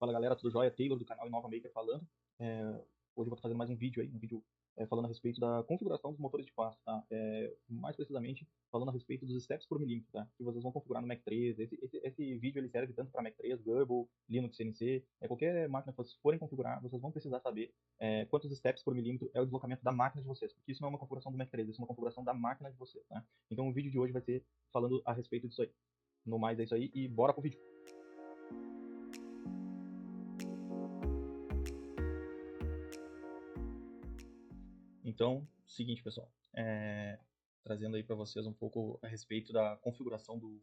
Fala galera, tudo jóia? Taylor do canal Inova Maker falando. Hoje eu vou estar fazendo mais um vídeo aí, falando a respeito da configuração dos motores de passo, tá? Mais precisamente falando a respeito dos steps por milímetro, tá? Que vocês vão configurar no Mac 3. Esse vídeo ele serve tanto para Mac 3, Gurble, Linux, CNC, qualquer máquina que vocês forem configurar, vocês vão precisar saber quantos steps por milímetro é o deslocamento da máquina de vocês, porque isso não é uma configuração do Mac 3, isso é uma configuração da máquina de vocês, tá? Então o vídeo de hoje vai ser falando a respeito disso aí. No mais é isso aí e bora pro vídeo. Então, seguinte, pessoal, trazendo aí para vocês um pouco a respeito da configuração do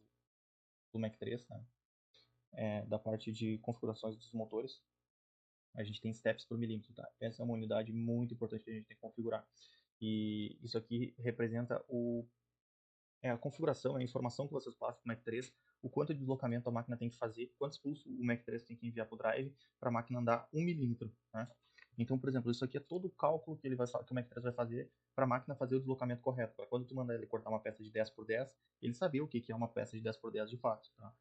Mac 3, tá? Da parte de configurações dos motores, a gente tem steps por milímetro, tá? Essa é uma unidade muito importante que a gente tem que configurar. E isso aqui representa a configuração, a informação que vocês passam para o Mac 3, o quanto de deslocamento a máquina tem que fazer, quantos pulsos o Mac 3 tem que enviar para o drive para a máquina andar 1 milímetro, né? Então, por exemplo, isso aqui é todo o cálculo que o Mac 3 vai fazer para a máquina fazer o deslocamento correto. Para quando tu mandar ele cortar uma peça de 10 por 10, ele saber o que é uma peça de 10 por 10 de fato, tá?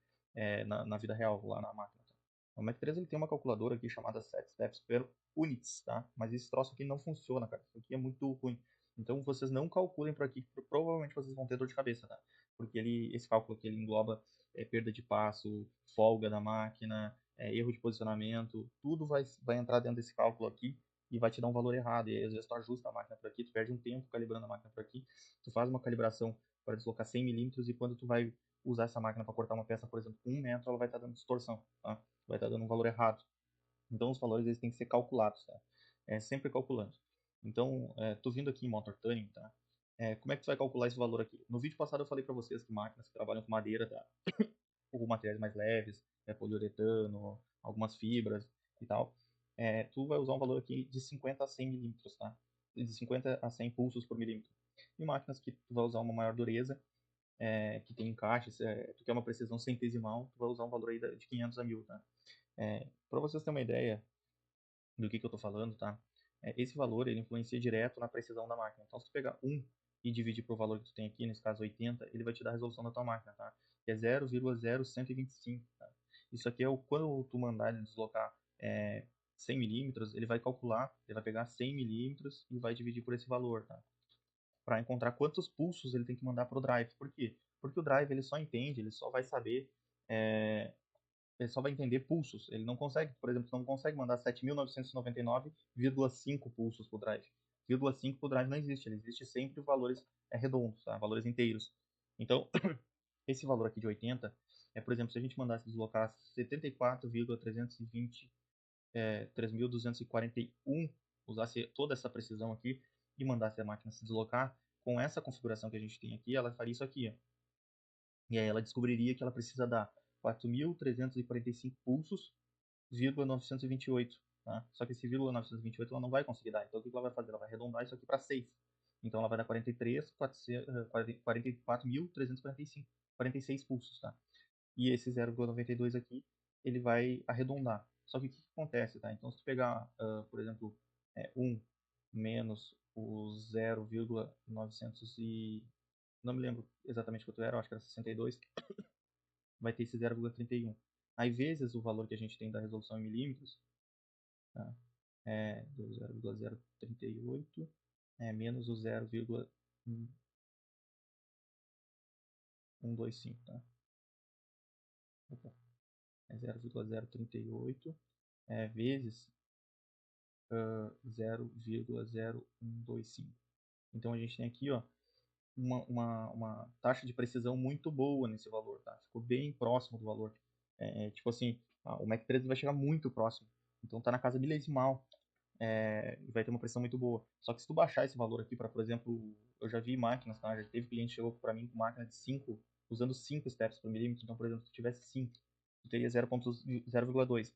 Na vida real, lá na máquina. Tá? O Mac 3 ele tem uma calculadora aqui chamada Set Steps per Units, tá? Mas esse troço aqui não funciona, cara. Isso aqui é muito ruim. Então vocês não calculem por aqui, porque provavelmente vocês vão ter dor de cabeça, tá? Porque esse cálculo aqui ele engloba perda de passo, folga da máquina, erro de posicionamento, tudo vai entrar dentro desse cálculo aqui e vai te dar um valor errado. E aí, às vezes tu ajusta a máquina por aqui, tu perde um tempo calibrando a máquina por aqui, tu faz uma calibração para deslocar 100 milímetros e quando tu vai usar essa máquina para cortar uma peça, por exemplo, 1 metro, ela vai estar dando distorção, tá? Vai estar dando um valor errado. Então os valores eles têm que ser calculados, tá? Sempre calculando. Então, tô vindo aqui em Motor Tuning, tá? Como é que tu vai calcular esse valor aqui? No vídeo passado eu falei para vocês que máquinas que trabalham com madeira, tá? Ou materiais mais leves, poliuretano, algumas fibras e tal, tu vai usar um valor aqui de 50 a 100 milímetros, tá? De 50 a 100 pulsos por milímetro. E máquinas que tu vai usar uma maior dureza, que tem encaixes, tu quer uma precisão centesimal, tu vai usar um valor aí de 500 a 1000, tá? Para vocês terem uma ideia do que eu estou falando, tá? Esse valor ele influencia direto na precisão da máquina. Então, se tu pegar 1 e dividir por valor que tu tem aqui, nesse caso 80, ele vai te dar a resolução da tua máquina, tá? Que é 0,0125, tá? Isso aqui é quando tu mandar ele deslocar 100 milímetros, ele vai calcular, ele vai pegar 100 milímetros e vai dividir por esse valor, tá? Para encontrar quantos pulsos ele tem que mandar para o drive. Por quê? Porque o drive ele só entende, ele só vai saber ele só vai entender pulsos. Ele não consegue, por exemplo, não consegue mandar 7.999,5 pulsos para o drive. 0,5 para o drive não existe, ele existe sempre valores redondos, tá? Valores inteiros. Então, esse valor aqui de 80, por exemplo, se a gente mandasse deslocar 74,320, 3.241, usasse toda essa precisão aqui e mandasse a máquina se deslocar, com essa configuração que a gente tem aqui, ela faria isso aqui, ó. E aí ela descobriria que ela precisa dar 4.345 pulsos, 928, tá? Só que esse 928 ela não vai conseguir dar. Então o que ela vai fazer? Ela vai arredondar isso aqui para 6. Então ela vai dar 44.345, 46 pulsos, tá? E esse 0,92 aqui, ele vai arredondar. Só que o que acontece, tá? Então se tu pegar, por exemplo, 1 menos o 0,900 e... não me lembro exatamente quanto era, eu acho que era 62, vai ter esse 0,31. Aí vezes o valor que a gente tem da resolução em milímetros, tá? Do 0,038 menos o 0,125, tá? Opa, 0,038 vezes 0,0125. Então a gente tem aqui, ó, uma taxa de precisão muito boa nesse valor, tá? Ficou bem próximo do valor. Tipo assim, o Mac 13 vai chegar muito próximo. Então tá na casa milesimal. E vai ter uma precisão muito boa. Só que se tu baixar esse valor aqui para, por exemplo, eu já vi máquinas, tá? Já teve cliente que chegou para mim com máquina de 5, usando 5 steps por milímetro. Então, por exemplo, se tu tivesse 5, tu teria 0,2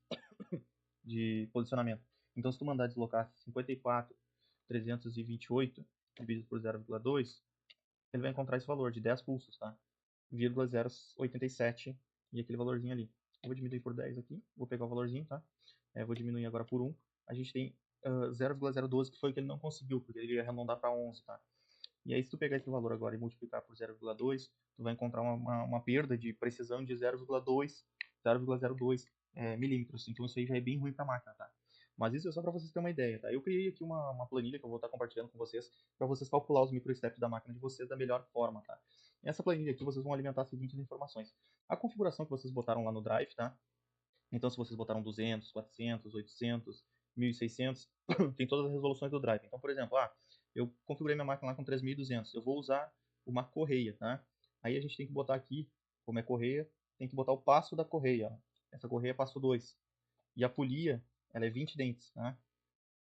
de posicionamento. Então, se tu mandar deslocar 54.328 dividido por 0,2, ele vai encontrar esse valor de 10 pulsos, tá? 0,087 e aquele valorzinho ali. Eu vou diminuir por 10 aqui, vou pegar o valorzinho, tá? Vou diminuir agora por 1. A gente tem 0,012, que foi o que ele não conseguiu, porque ele ia arredondar para 11, tá? E aí, se tu pegar esse valor agora e multiplicar por 0,2, tu vai encontrar uma perda de precisão de 0,02. milímetros, então isso aí já é bem ruim para a máquina, tá? Mas isso é só para vocês terem uma ideia, tá? Eu criei aqui uma planilha que eu vou estar compartilhando com vocês, para vocês calcular os microsteps da máquina de vocês da melhor forma, tá? Nessa planilha aqui vocês vão alimentar as seguintes informações. A configuração que vocês botaram lá no Drive, tá? Então se vocês botaram 200, 400, 800, 1600, tem todas as resoluções do Drive. Então, por exemplo, eu configurei minha máquina lá com 3200, eu vou usar uma correia, tá? Aí a gente tem que botar aqui, como é correia, tem que botar o passo da correia, ó. Essa correia é passo 2. E a polia, ela é 20 dentes, né?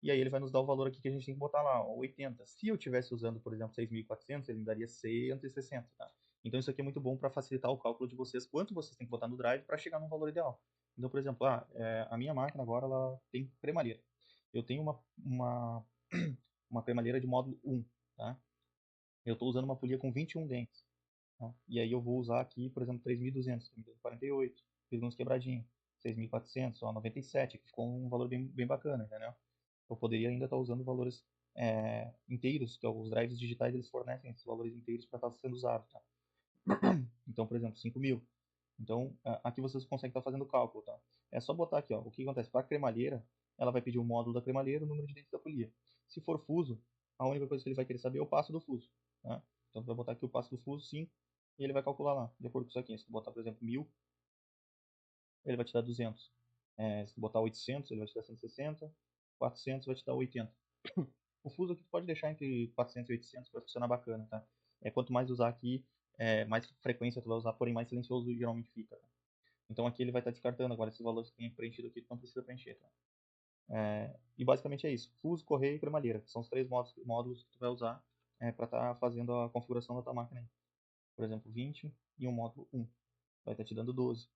E aí ele vai nos dar o valor aqui que a gente tem que botar lá, ó, 80. Se eu estivesse usando, por exemplo, 6.400, ele me daria 160, tá? Então isso aqui é muito bom para facilitar o cálculo de vocês, quanto vocês têm que botar no drive para chegar no valor ideal. Então, por exemplo, a minha máquina agora ela tem cremalheira. Eu tenho uma cremalheira de módulo 1, tá? Eu estou usando uma polia com 21 dentes. Tá? E aí eu vou usar aqui, por exemplo, 3.200, 48, fiz uns quebradinhos, 6.400, ó, 97, que ficou um valor bem bacana, entendeu? Eu poderia ainda estar usando valores inteiros, que os drives digitais eles fornecem esses valores inteiros para estar sendo usado, tá? Então, por exemplo, 5.000. Então, aqui vocês conseguem estar fazendo o cálculo, tá? É só botar aqui, ó, o que acontece? Para a cremalheira, ela vai pedir o módulo da cremalheira e o número de dentes da polia. Se for fuso, a única coisa que ele vai querer saber é o passo do fuso, tá? Então, tu vai botar aqui o passo do fuso, 5, e ele vai calcular lá, de acordo com isso aqui. Se tu botar, por exemplo, 1.000, ele vai te dar 200. Se tu botar 800, ele vai te dar 160. 400 vai te dar 80. O fuso aqui tu pode deixar entre 400 e 800, vai funcionar bacana, tá? Quanto mais usar aqui, mais frequência tu vai usar, porém mais silencioso geralmente fica, tá? Então aqui ele vai estar descartando agora esses valores que tem preenchido aqui, tu não precisa preencher, tá? E basicamente é isso. Fuso, correia e cremalheira. São os três módulos que tu vai usar para estar fazendo a configuração da tua máquina aí. Por exemplo, 20 e um módulo 1. Vai estar te dando 12.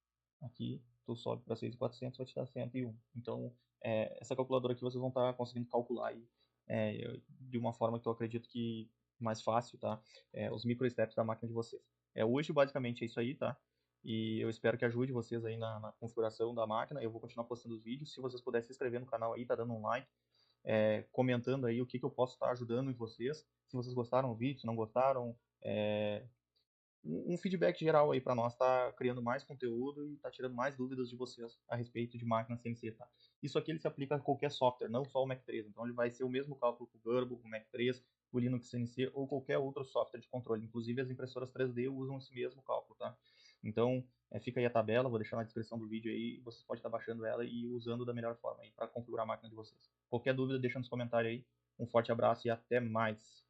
Aqui tu sobe para 6.400, vai te dar 101. Então, essa calculadora aqui vocês vão estar conseguindo calcular aí, de uma forma que eu acredito que mais fácil, tá? Os microsteps da máquina de vocês. Hoje, basicamente, é isso aí, tá? E eu espero que ajude vocês aí na configuração da máquina. Eu vou continuar postando os vídeos. Se vocês puderem se inscrever no canal aí, tá dando um like, comentando aí o que eu posso estar ajudando em vocês. Se vocês gostaram do vídeo, se não gostaram, um feedback geral aí para nós, tá criando mais conteúdo e tá tirando mais dúvidas de vocês a respeito de máquina CNC, tá? Isso aqui ele se aplica a qualquer software, não só o Mac 3. Então ele vai ser o mesmo cálculo com o Burbo, com o Mac 3, o Linux CNC ou qualquer outro software de controle. Inclusive as impressoras 3D usam esse mesmo cálculo, tá? Então fica aí a tabela, vou deixar na descrição do vídeo aí, vocês podem estar baixando ela e usando da melhor forma aí para configurar a máquina de vocês. Qualquer dúvida deixa nos comentários aí. Um forte abraço e até mais!